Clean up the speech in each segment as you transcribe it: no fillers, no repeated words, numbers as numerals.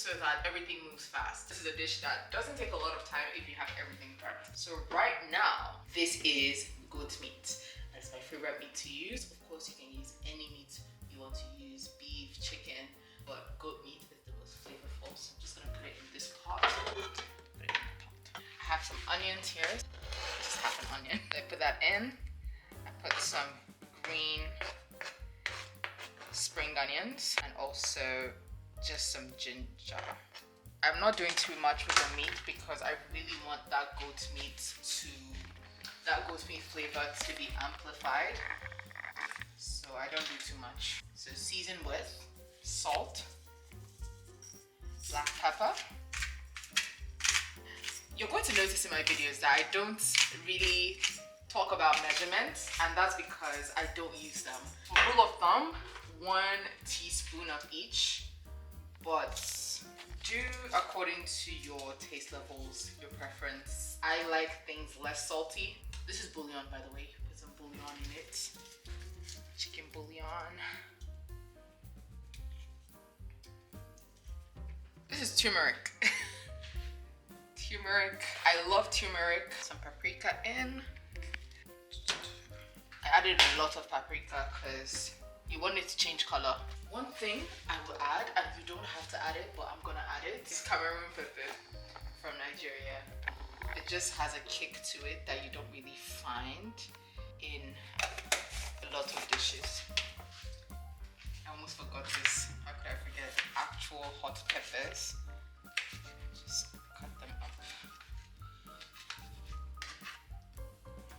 so that everything moves fast. This is a dish that doesn't take a lot of time if you have everything prepped. So right now, this is goat meat. That's my favorite meat to use. Of course, you can use any meat you want to use, beef, chicken, but goat meat is the most flavorful. So I'm just gonna put it in this pot. Put it in the pot. I have some onions here. Just half an onion. I put that in. I put some green spring onions and also just some ginger. I'm not doing too much with the meat because I really want that goat meat flavor to be amplified. So I don't do too much. So season with salt, black pepper. You're going to notice in my videos that I don't really talk about measurements, and that's because I don't use them. For rule of thumb, 1 teaspoon of each, but do according to your taste levels, your preference. I like things less salty. This is bouillon, by the way. Put some bouillon in it. Chicken bouillon. This is turmeric. Turmeric. I love turmeric. Some paprika in. I added a lot of paprika because you want it to change color. One thing I will add, and you don't have to add it, but I'm gonna add it, is Cameroon pepper from Nigeria. It just has a kick to it that you don't really find in a lot of dishes. I almost forgot this. How could I forget? Actual hot peppers. Just cut them up.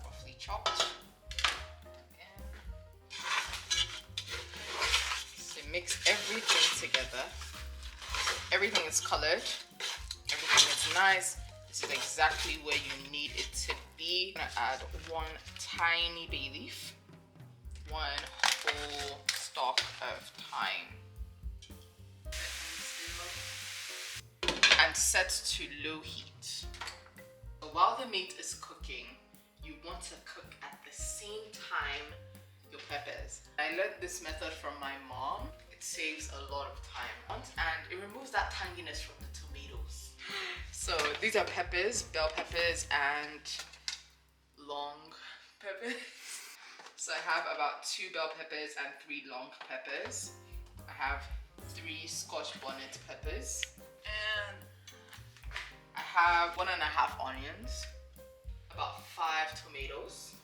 Roughly chopped. Mix everything together. Everything is colored. Everything is nice. This is exactly where you need it to be. I'm gonna add 1 tiny bay leaf, 1 whole stalk of thyme, and set to low heat. So while the meat is cooking, you want to cook at the same time your peppers. I learned this method from my mom. It saves a lot of time and it removes that tanginess from the tomatoes. So these are peppers, bell peppers and long peppers. So I have about 2 bell peppers and 3 long peppers. I have 3 scotch bonnet peppers and I have 1.5 onions, about 5 tomatoes.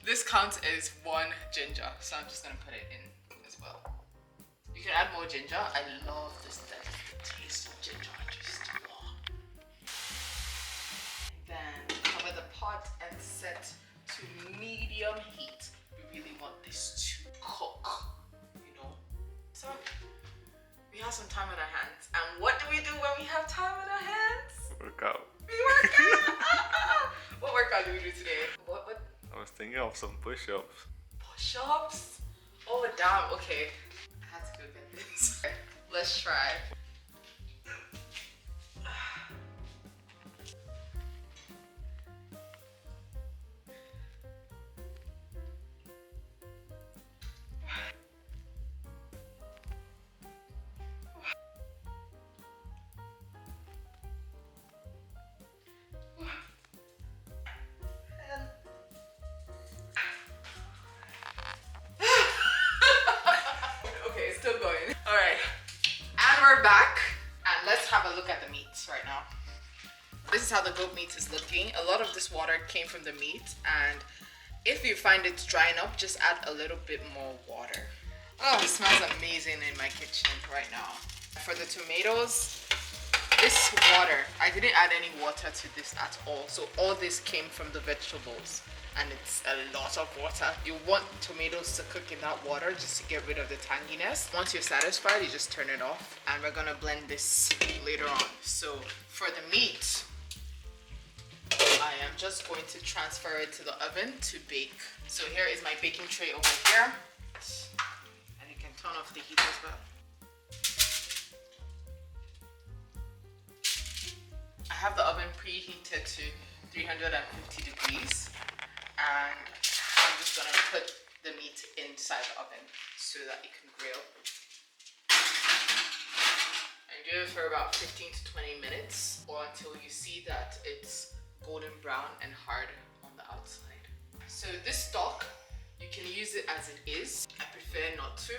This counts as 1 ginger, so I'm just gonna put it in as well. You can add more ginger. I love this taste of ginger. Then cover the pot and set to medium heat. We really want this to cook, you know. So we have some time on our hands, and what do we do when we have time on our hands? Work out. We work out. What workout do we do today? What? I was thinking of some push-ups. Push-ups? Oh damn, okay. I had to go get this. Let's try. We're back and let's have a look at the meat right now. This is how the goat meat is looking. A lot of this water came from the meat, and if you find it's drying up, just add a little bit more water. Oh, it smells amazing in my kitchen right now. For the tomatoes, this water, I didn't add any water to this at all. So all this came from the vegetables. And it's a lot of water. You want tomatoes to cook in that water just to get rid of the tanginess. Once you're satisfied, you just turn it off, and we're gonna blend this later on. So for the meat, I am just going to transfer it to the oven to bake. So here is my baking tray over here, and you can turn off the heat as well. I have the oven preheated to 350 degrees. And I'm just gonna put the the meat inside the oven so that it can grill. And do it for about 15 to 20 minutes or until you see that it's golden brown and hard on the outside. So this stock, you can use it as it is. I prefer not to.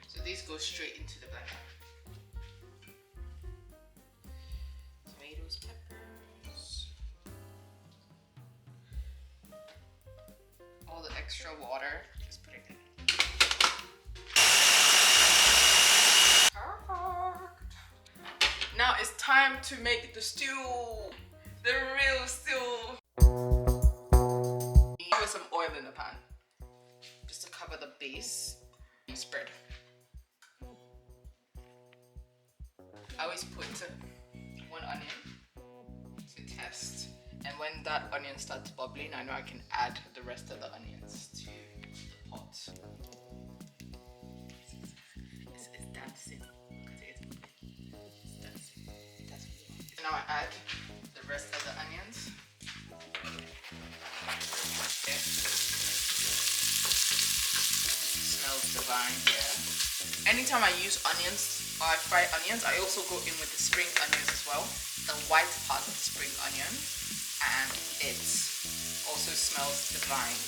So these go straight into the blender. Tomatoes, peppers. All the extra water, just put it in. Perfect. Now it's time to make the stew. The real stew. Put some oil in the pan, just to cover the base. Spread. I always put 1 onion to test, and when that onion starts bubbling, I know I can add the rest of the onions to the pot. It's dancing. Look at it. It's dancing. That's what. Now I add the rest of the onions. Okay. Smells divine here. Anytime I use onions or I fry onions, I also go in with the spring onions as well, the white part of the spring onion, and it also smells divine.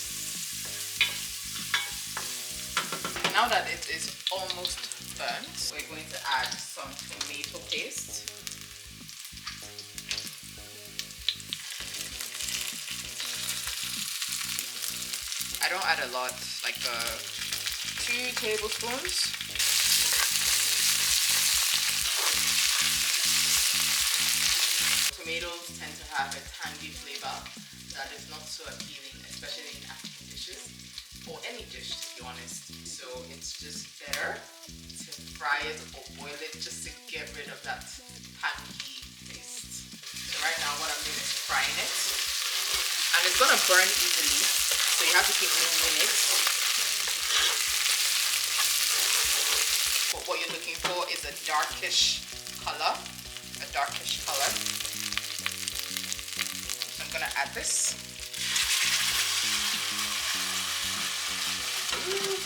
Now that it is almost burnt, we're going to add some tomato paste. I don't add a lot, like 2 tablespoons. Tomatoes tend to have a tangy flavor that is not so appealing, especially in African dishes, or any dish to be honest. So it's just better to fry it or boil it just to get rid of that tangy taste. So right now what I'm doing is frying it, and it's gonna burn easily, so you have to keep moving it. But what you're looking for is a darkish color. I'm gonna add this. Ooh.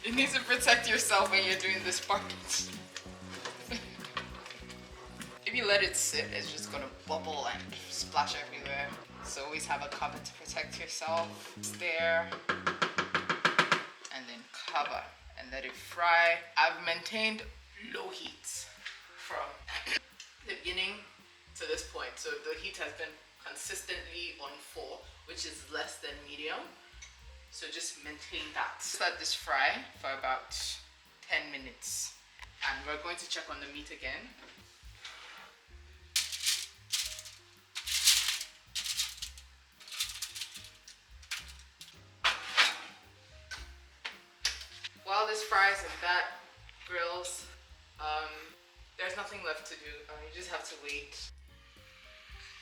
You need to protect yourself when you're doing this part. If you let it sit, it's just gonna bubble and splash everywhere. So always have a cover to protect yourself. Stir and then cover and let it fry. I've maintained low heat from the beginning to this point. So the heat has been consistently on 4, which is less than medium. So just maintain that. Just let this fry for about 10 minutes. And we're going to check on the meat again. While this fries and that grills, there's nothing left to do. You just have to wait.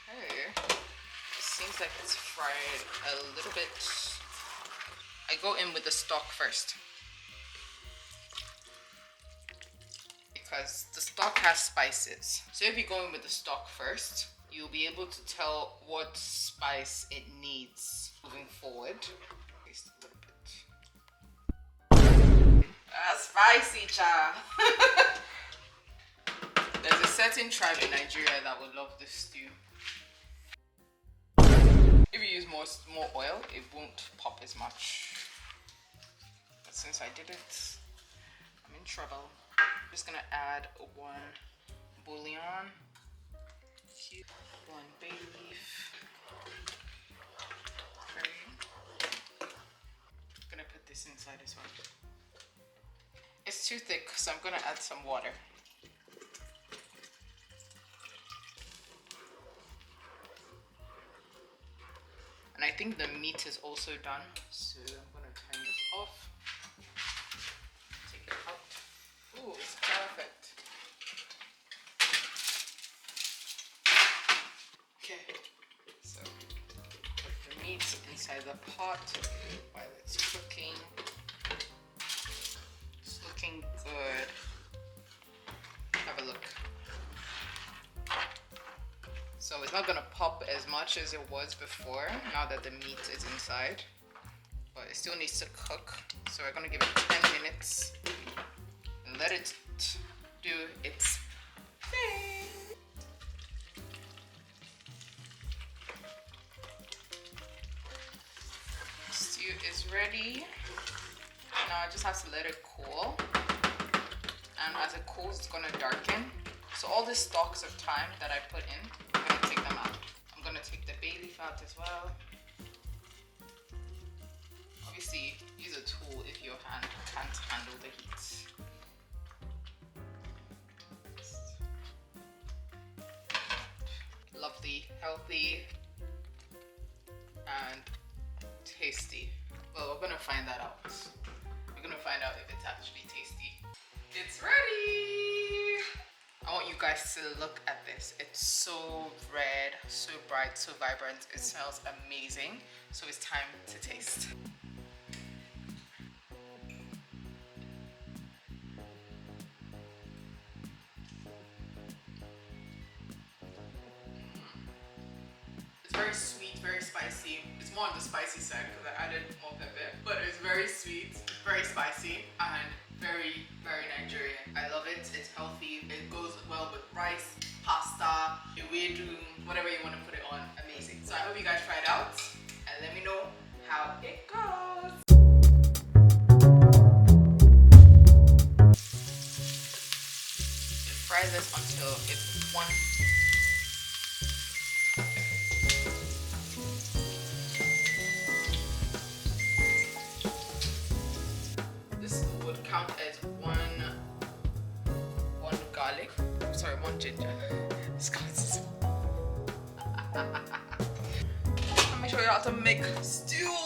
Okay. It seems like it's fried a little bit. I go in with the stock first, because the stock has spices. So if you go in with the stock first, you'll be able to tell what spice it needs moving forward. Taste a little bit. Spicy, child. There's a certain tribe in Nigeria that would love this stew. If you use more oil, it won't pop as much. But since I did it, I'm in trouble. I'm just gonna add 1 bullion, 1 bay leaf. I'm gonna put this inside as well. It's too thick, so I'm gonna add some water. And I think the meat is also done, so I'm gonna turn this off. Take it out. Ooh, it's perfect. Okay, so put the meat inside the pot while it's cooking. It's looking good. Have a look. not gonna pop as much as it was before now that the meat is inside, but it still needs to cook. So we're gonna give it 10 minutes and let it do its thing. Stew is ready. Now I just have to let it cool, and as it cools it's gonna darken. So all the stalks of thyme that I put in, I'm gonna take them out. I'm gonna take the bayleaf out as well. Obviously, use a tool if your hand can't handle the heat. Lovely, healthy, and tasty. Well, we're gonna find that out. We're gonna find out if it's actually tasty. It's ready! I want you guys to look at this. It's so red, so bright, so vibrant. It smells amazing. So it's time to taste. It's very sweet, very spicy. It's more on the spicy side because I added more pepper. But it's very sweet, very spicy, and very, very Nigerian. I love it. It's healthy. It goes well with rice, pasta, ewedu, whatever you want to put it on. Amazing. So I hope you guys try it out and let me know how it goes. Fry this until it's one. Count as one garlic. Sorry, one ginger. Let me show you how to make stew.